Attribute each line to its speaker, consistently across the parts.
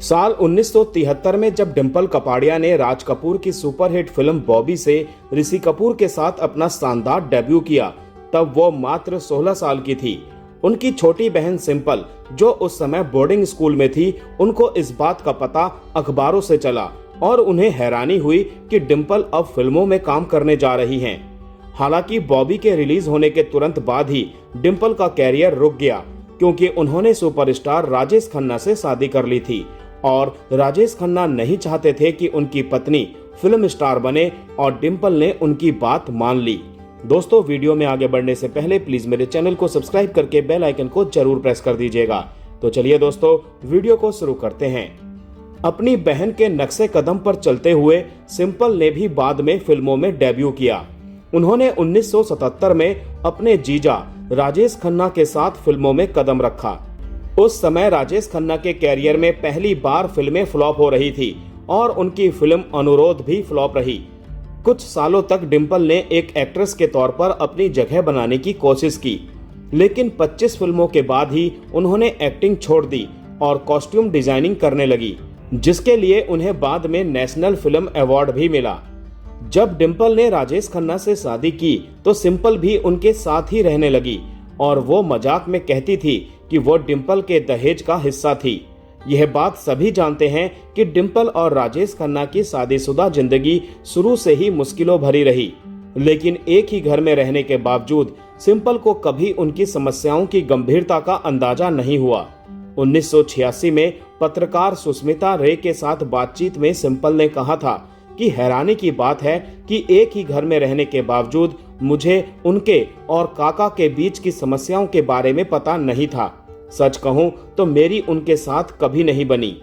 Speaker 1: साल 1973 में जब डिंपल कपाड़िया ने राज कपूर की सुपरहिट फिल्म बॉबी से ऋषि कपूर के साथ अपना शानदार डेब्यू किया, तब वो मात्र 16 साल की थी। उनकी छोटी बहन सिंपल, जो उस समय बोर्डिंग स्कूल में थी, उनको इस बात का पता अखबारों से चला और उन्हें हैरानी हुई कि डिंपल अब फिल्मों में काम करने जा रही हैं। हालांकि बॉबी के रिलीज होने के तुरंत बाद ही डिंपल का कैरियर रुक गया, क्योंकि उन्होंने सुपरस्टार राजेश खन्ना से शादी कर ली थी और राजेश खन्ना नहीं चाहते थे कि उनकी पत्नी फिल्म स्टार बने, और डिंपल ने उनकी बात मान ली। दोस्तों, वीडियो में आगे बढ़ने से पहले प्लीज मेरे चैनल को सब्सक्राइब करके बेल आइकन को जरूर प्रेस कर दीजिएगा। तो चलिए दोस्तों, वीडियो को शुरू करते हैं। अपनी बहन के नक्शे कदम पर चलते हुए सिंपल ने भी बाद में फिल्मों में डेब्यू किया। उन्होंने 1977 में अपने जीजा राजेश खन्ना के साथ फिल्मों में कदम रखा। उस समय राजेश खन्ना के कैरियर में पहली बार फिल्में फ्लॉप हो रही थी और उनकी फिल्म अनुरोध भी फ्लॉप रही। कुछ सालों तक डिंपल ने एक एक्ट्रेस के तौर पर अपनी जगह बनाने की कोशिश की, लेकिन 25 फिल्मों के बाद ही उन्होंने एक्टिंग छोड़ दी और कॉस्ट्यूम डिजाइनिंग करने लगी, जिसके लिए उन्हें बाद में नेशनल फिल्म अवार्ड भी मिला। जब डिंपल ने राजेश खन्ना से शादी की तो सिंपल भी उनके साथ ही रहने लगी और वो मजाक में कहती थी कि वो डिंपल के दहेज का हिस्सा थी। यह बात सभी जानते हैं कि डिंपल और राजेश खन्ना की शादीशुदा जिंदगी शुरू से ही मुश्किलों भरी रही, लेकिन एक ही घर में रहने के बावजूद सिंपल को कभी उनकी समस्याओं की गंभीरता का अंदाजा नहीं हुआ। 1986 में पत्रकार सुष्मिता रे के साथ बातचीत में सिंपल ने कहा था कि हैरानी की बात है कि एक ही घर में रहने के बावजूद मुझे उनके और काका के बीच की समस्याओं के बारे में पता नहीं था। सच कहूं तो मेरी उनके साथ कभी नहीं बनी।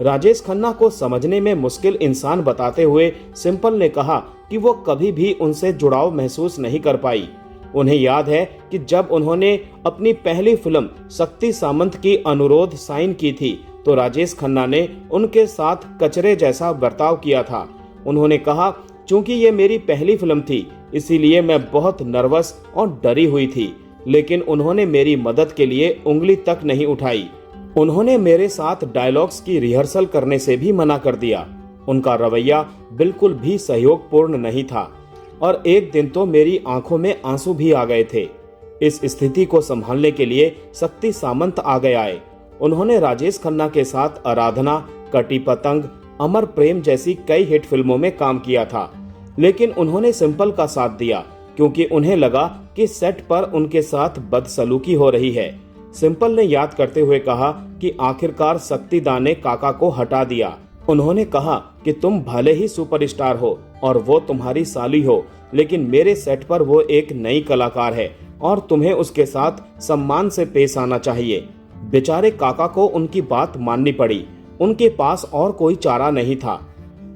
Speaker 1: राजेश खन्ना को समझने में मुश्किल इंसान बताते हुए सिंपल ने कहा कि वो कभी भी उनसे जुड़ाव महसूस नहीं कर पाई। उन्हें याद है कि जब उन्होंने अपनी पहली फिल्म शक्ति सामंत की अनुरोध साइन की थी तो राजेश खन्ना ने उनके साथ कचरे जैसा बर्ताव किया था। उन्होंने कहा, चूंकि ये मेरी पहली फिल्म थी इसीलिए मैं बहुत नर्वस और डरी हुई थी, लेकिन उन्होंने मेरी मदद के लिए उंगली तक नहीं उठाई। उन्होंने मेरे साथ डायलॉग्स की रिहर्सल करने से भी मना कर दिया। उनका रवैया बिल्कुल भी सहयोगपूर्ण नहीं था और एक दिन तो मेरी आंखों में आंसू भी आ गए थे। इस स्थिति को संभालने के लिए शक्ति सामंत आगे आए। उन्होंने राजेश खन्ना के साथ आराधना, कटी पतंग, अमर प्रेम जैसी कई हिट फिल्मों में काम किया था, लेकिन उन्होंने सिंपल का साथ दिया क्योंकि उन्हें लगा कि सेट पर उनके साथ बदसलूकी हो रही है। सिंपल ने याद करते हुए कहा कि आखिरकार शक्तिदा ने काका को हटा दिया। उन्होंने कहा कि तुम भले ही सुपरस्टार हो और वो तुम्हारी साली हो, लेकिन मेरे सेट पर वो एक नई कलाकार है और तुम्हें उसके साथ सम्मान से पेश आना चाहिए। बेचारे काका को उनकी बात माननी पड़ी। उनके पास और कोई चारा नहीं था।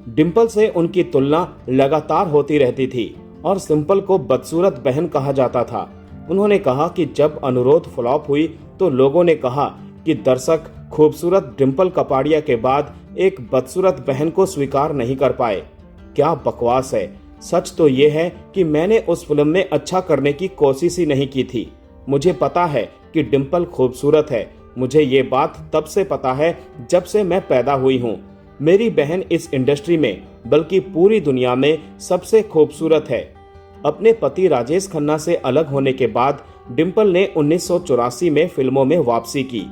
Speaker 1: डिंपल से उनकी तुलना लगातार होती रहती थी और सिंपल को बदसूरत बहन कहा जाता था। उन्होंने कहा कि जब अनुरोध फ्लॉप हुई तो लोगों ने कहा कि दर्शक खूबसूरत डिंपल कपाड़िया के बाद एक बदसूरत बहन को स्वीकार नहीं कर पाए। क्या बकवास है। सच तो ये है कि मैंने उस फिल्म में अच्छा करने की कोशिश ही नहीं की थी। मुझे पता है कि डिंपल खूबसूरत है। मुझे ये बात तब से पता है जब से मैं पैदा हुई हूँ। मेरी बहन इस इंडस्ट्री में बल्कि पूरी दुनिया में सबसे खूबसूरत है। अपने पति राजेश खन्ना से अलग होने के बाद डिंपल ने 1984 में फिल्मों में वापसी की।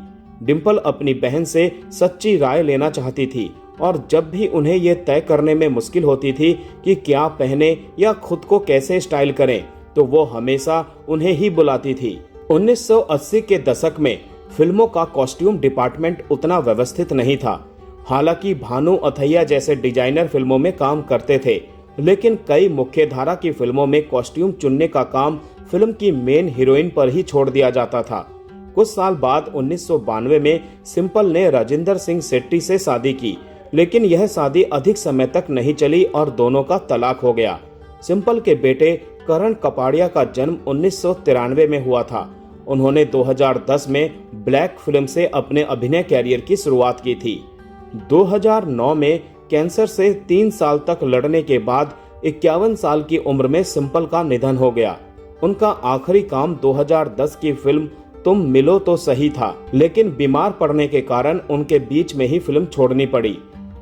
Speaker 1: डिंपल अपनी बहन से सच्ची राय लेना चाहती थी और जब भी उन्हें यह तय करने में मुश्किल होती थी कि क्या पहने या खुद को कैसे स्टाइल करें, तो वो हमेशा उन्हें ही बुलाती थी। 1980 के दशक में फिल्मों का कॉस्ट्यूम डिपार्टमेंट उतना व्यवस्थित नहीं था। हालांकि भानु अथैया जैसे डिजाइनर फिल्मों में काम करते थे, लेकिन कई मुख्य धारा की फिल्मों में कॉस्ट्यूम चुनने का काम फिल्म की मेन हीरोइन पर ही छोड़ दिया जाता था। कुछ साल बाद 1992 में सिंपल ने राजिंदर सिंह शेट्टी से शादी की, लेकिन यह शादी अधिक समय तक नहीं चली और दोनों का तलाक हो गया। सिंपल के बेटे करण कपाड़िया का जन्म 1993 में हुआ था। उन्होंने 2010 में ब्लैक फिल्म से अपने अभिनय कैरियर की शुरुआत की थी। 2009 में कैंसर से 3 साल तक लड़ने के बाद 51 साल की उम्र में सिंपल का निधन हो गया। उनका आखिरी काम 2010 की फिल्म तुम मिलो तो सही था, लेकिन बीमार पड़ने के कारण उनके बीच में ही फिल्म छोड़नी पड़ी।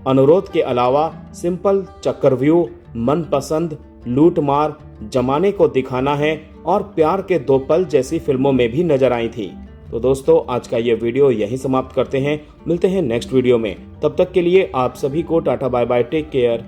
Speaker 1: अनुरोध के अलावा सिंपल, चक्रव्यूह, मनपसंद, लूटमार, जमाने को दिखाना है और प्यार के दो पल जैसी फिल्मों में भी नजर आई थी। तो दोस्तों, आज का ये वीडियो यहीं समाप्त करते हैं। मिलते हैं नेक्स्ट वीडियो में। तब तक के लिए आप सभी को tata bye bye, take care.